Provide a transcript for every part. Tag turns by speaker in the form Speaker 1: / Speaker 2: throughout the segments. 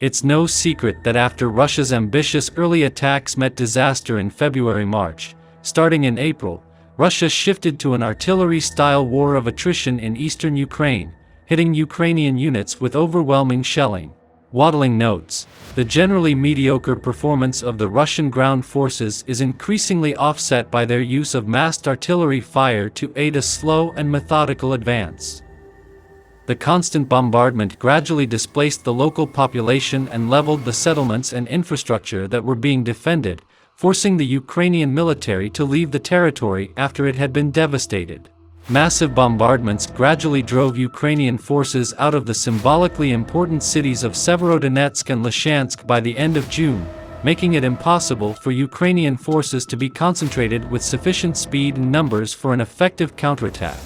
Speaker 1: It's no secret that after Russia's ambitious early attacks met disaster in February-March, starting in April, Russia shifted to an artillery-style war of attrition in eastern Ukraine, hitting Ukrainian units with overwhelming shelling. Wadling notes, the generally mediocre performance of the Russian ground forces is increasingly offset by their use of massed artillery fire to aid a slow and methodical advance. The constant bombardment gradually displaced the local population and leveled the settlements and infrastructure that were being defended, forcing the Ukrainian military to leave the territory after it had been devastated. Massive bombardments gradually drove Ukrainian forces out of the symbolically important cities of Severodonetsk and Lysychansk by the end of June, making it impossible for Ukrainian forces to be concentrated with sufficient speed and numbers for an effective counterattack.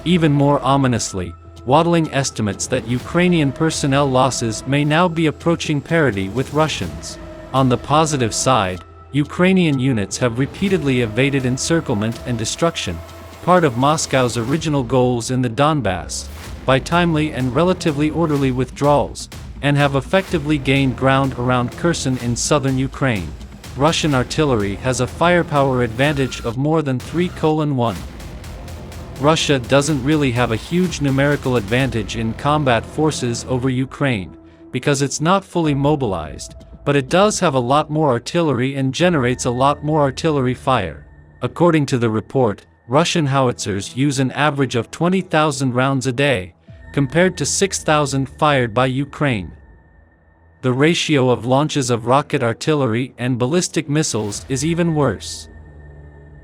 Speaker 1: Even more ominously, Wadling estimates that Ukrainian personnel losses may now be approaching parity with Russians. On the positive side, Ukrainian units have repeatedly evaded encirclement and destruction, part of Moscow's original goals in the Donbass, by timely and relatively orderly withdrawals, and have effectively gained ground around Kherson in southern Ukraine. Russian artillery has a firepower advantage of more than 3:1. Russia doesn't really have a huge numerical advantage in combat forces over Ukraine, because it's not fully mobilized, but it does have a lot more artillery and generates a lot more artillery fire. According to the report, Russian howitzers use an average of 20,000 rounds a day, compared to 6,000 fired by Ukraine. The ratio of launches of rocket artillery and ballistic missiles is even worse.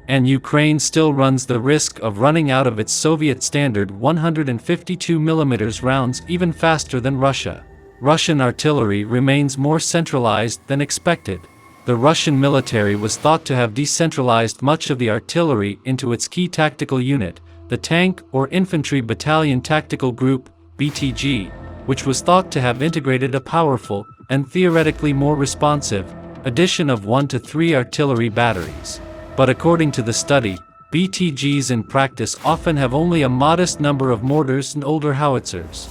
Speaker 1: And Ukraine still runs the risk of running out of its Soviet standard 152mm rounds even faster than Russia. Russian artillery remains more centralized than expected. The Russian military was thought to have decentralized much of the artillery into its key tactical unit, the Tank or Infantry Battalion Tactical Group, BTG, which was thought to have integrated a powerful, and theoretically more responsive, addition of 1 to 3 artillery batteries. But according to the study, BTGs in practice often have only a modest number of mortars and older howitzers.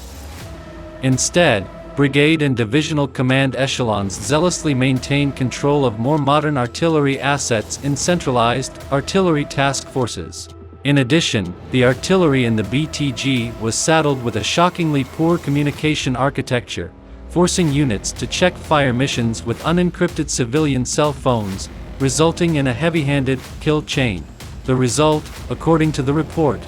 Speaker 1: Instead, brigade and divisional command echelons zealously maintain control of more modern artillery assets in centralized artillery task forces. In addition, the artillery in the BTG was saddled with a shockingly poor communication architecture, forcing units to check fire missions with unencrypted civilian cell phones, resulting in a heavy-handed kill chain. The result, according to the report,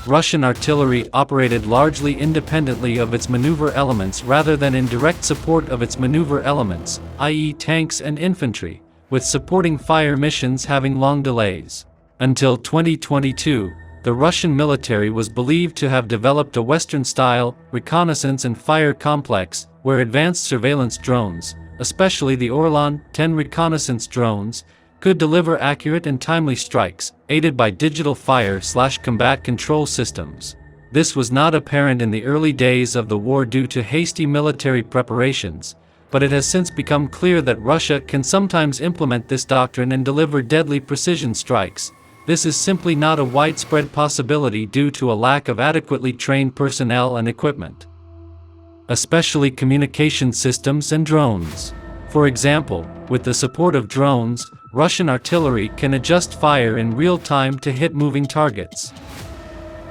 Speaker 1: Russian artillery operated largely independently of its maneuver elements rather than in direct support of its maneuver elements, i.e. tanks and infantry, with supporting fire missions having long delays. Until 2022, the Russian military was believed to have developed a Western-style reconnaissance and fire complex where advanced surveillance drones, especially the Orlan-10 reconnaissance drones, could deliver accurate and timely strikes, aided by digital fire/combat control systems. This was not apparent in the early days of the war due to hasty military preparations, but it has since become clear that Russia can sometimes implement this doctrine and deliver deadly precision strikes. This is simply not a widespread possibility due to a lack of adequately trained personnel and equipment, especially communication systems and drones. For example, with the support of drones, Russian artillery can adjust fire in real time to hit moving targets.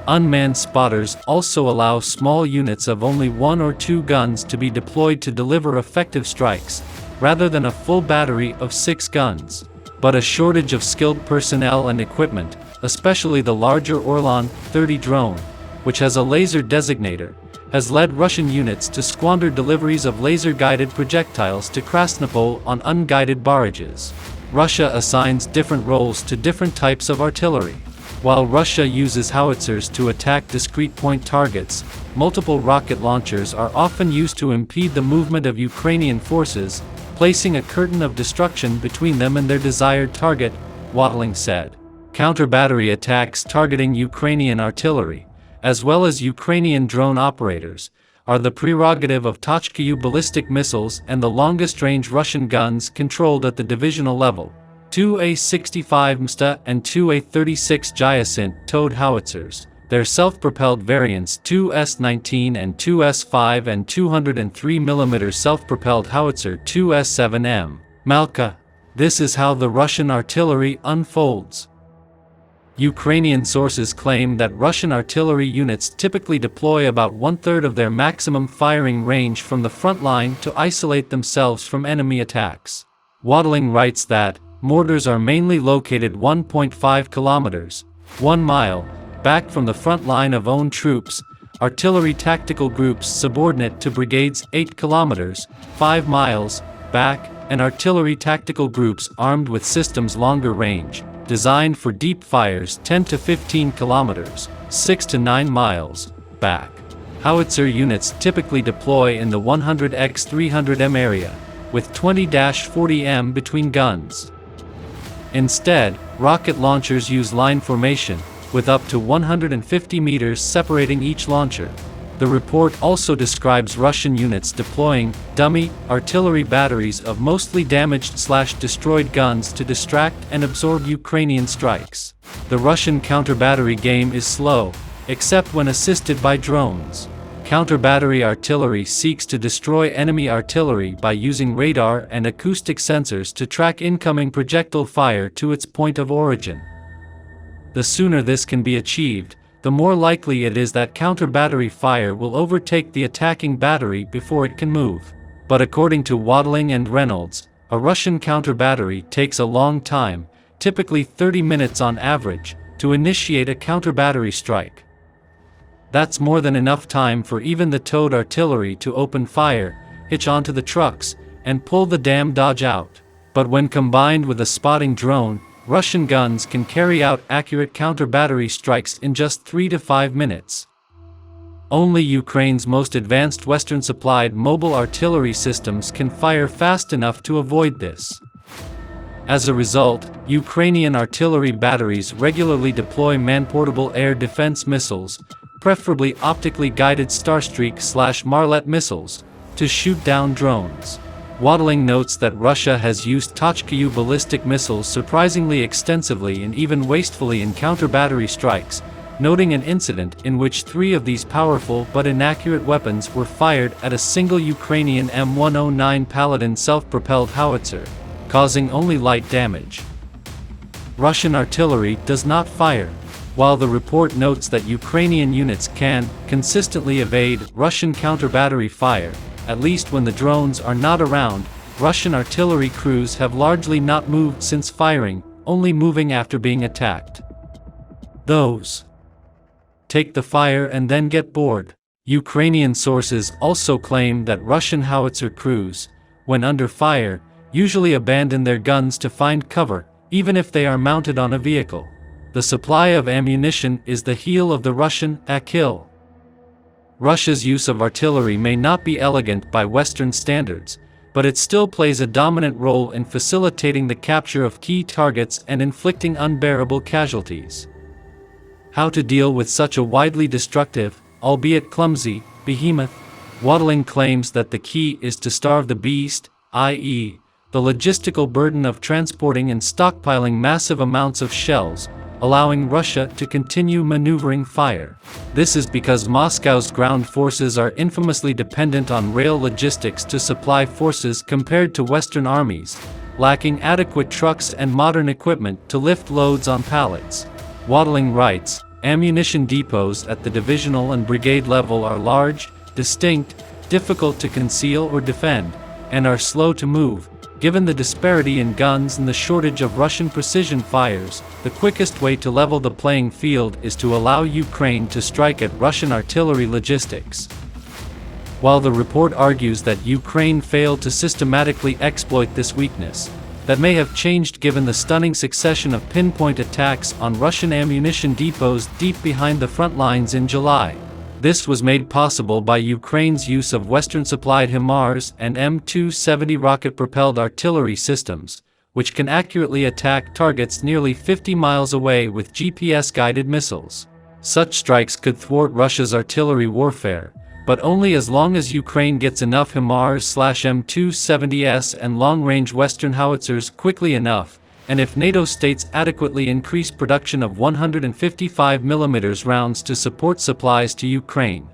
Speaker 1: Unmanned spotters also allow small units of only 1 or 2 guns to be deployed to deliver effective strikes, rather than a full battery of 6 guns. But a shortage of skilled personnel and equipment, especially the larger Orlan-30 drone, which has a laser designator, has led Russian units to squander deliveries of laser-guided projectiles to Krasnopol on unguided barrages. Russia assigns different roles to different types of artillery. While Russia uses howitzers to attack discrete point targets, multiple rocket launchers are often used to impede the movement of Ukrainian forces, placing a curtain of destruction between them and their desired target, Wadling said. Counter-battery attacks targeting Ukrainian artillery, as well as Ukrainian drone operators, are the prerogative of Tochka-U ballistic missiles and the longest-range Russian guns controlled at the divisional level, 2 A-65 Msta and 2 A-36 Hyacinth towed howitzers, Their self-propelled variants 2S-19 and 2S-5 and 203mm self-propelled howitzer 2S-7M, Malka. This is how the Russian artillery unfolds. Ukrainian sources claim that Russian artillery units typically deploy about one-third of their maximum firing range from the front line to isolate themselves from enemy attacks. Wadling writes that mortars are mainly located 1.5 kilometers, 1 mile, back from the front line of own troops, artillery tactical groups subordinate to brigades 8 kilometers, 5 miles, back, and artillery tactical groups armed with systems longer range, designed for deep fires 10 to 15 kilometers, 6 to 9 miles, back. Howitzer units typically deploy in the 100x300m area, with 20-40m between guns. Instead, rocket launchers use line formation, with up to 150 meters separating each launcher. The report also describes Russian units deploying dummy artillery batteries of mostly damaged/destroyed guns to distract and absorb Ukrainian strikes. The Russian counter-battery game is slow, except when assisted by drones. Counter-battery artillery seeks to destroy enemy artillery by using radar and acoustic sensors to track incoming projectile fire to its point of origin. The sooner this can be achieved, the more likely it is that counter-battery fire will overtake the attacking battery before it can move. But according to Wadling and Reynolds, a Russian counter-battery takes a long time, typically 30 minutes on average, to initiate a counter-battery strike. That's more than enough time for even the towed artillery to open fire, hitch onto the trucks, and pull the damn Dodge out. But when combined with a spotting drone, Russian guns can carry out accurate counter-battery strikes in just 3 to 5 minutes. Only Ukraine's most advanced Western-supplied mobile artillery systems can fire fast enough to avoid this. As a result, Ukrainian artillery batteries regularly deploy man-portable air defense missiles, preferably optically guided Starstreak/Marlet missiles, to shoot down drones. Wadling notes that Russia has used Tochka-U ballistic missiles surprisingly extensively and even wastefully in counter-battery strikes, noting an incident in which 3 of these powerful but inaccurate weapons were fired at a single Ukrainian M109 Paladin self-propelled howitzer, causing only light damage. Russian artillery does not fire. While the report notes that Ukrainian units can consistently evade Russian counter-battery fire, at least when the drones are not around, Russian artillery crews have largely not moved since firing, only moving after being attacked. Those take the fire and then get bored. Ukrainian sources also claim that Russian howitzer crews, when under fire, usually abandon their guns to find cover, even if they are mounted on a vehicle. The supply of ammunition is the heel of the Russian Achille. Russia's use of artillery may not be elegant by Western standards, but it still plays a dominant role in facilitating the capture of key targets and inflicting unbearable casualties. How to deal with such a widely destructive, albeit clumsy, behemoth? Wadling claims that the key is to starve the beast, i.e., the logistical burden of transporting and stockpiling massive amounts of shells, allowing Russia to continue maneuvering fire. This is because Moscow's ground forces are infamously dependent on rail logistics to supply forces compared to Western armies, lacking adequate trucks and modern equipment to lift loads on pallets. Wadling writes, ammunition depots at the divisional and brigade level are large, distinct, difficult to conceal or defend, and are slow to move. Given the disparity in guns and the shortage of Russian precision fires, the quickest way to level the playing field is to allow Ukraine to strike at Russian artillery logistics. While the report argues that Ukraine failed to systematically exploit this weakness, that may have changed given the stunning succession of pinpoint attacks on Russian ammunition depots deep behind the front lines in July. This was made possible by Ukraine's use of Western-supplied HIMARS and M270 rocket-propelled artillery systems, which can accurately attack targets nearly 50 miles away with GPS-guided missiles. Such strikes could thwart Russia's artillery warfare, but only as long as Ukraine gets enough HIMARS/M270s and long-range Western howitzers quickly enough, and if NATO states adequately increase production of 155mm rounds to support supplies to Ukraine.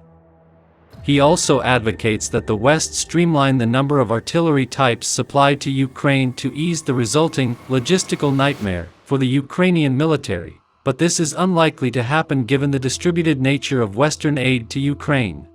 Speaker 1: He also advocates that the West streamline the number of artillery types supplied to Ukraine to ease the resulting logistical nightmare for the Ukrainian military, but this is unlikely to happen given the distributed nature of Western aid to Ukraine.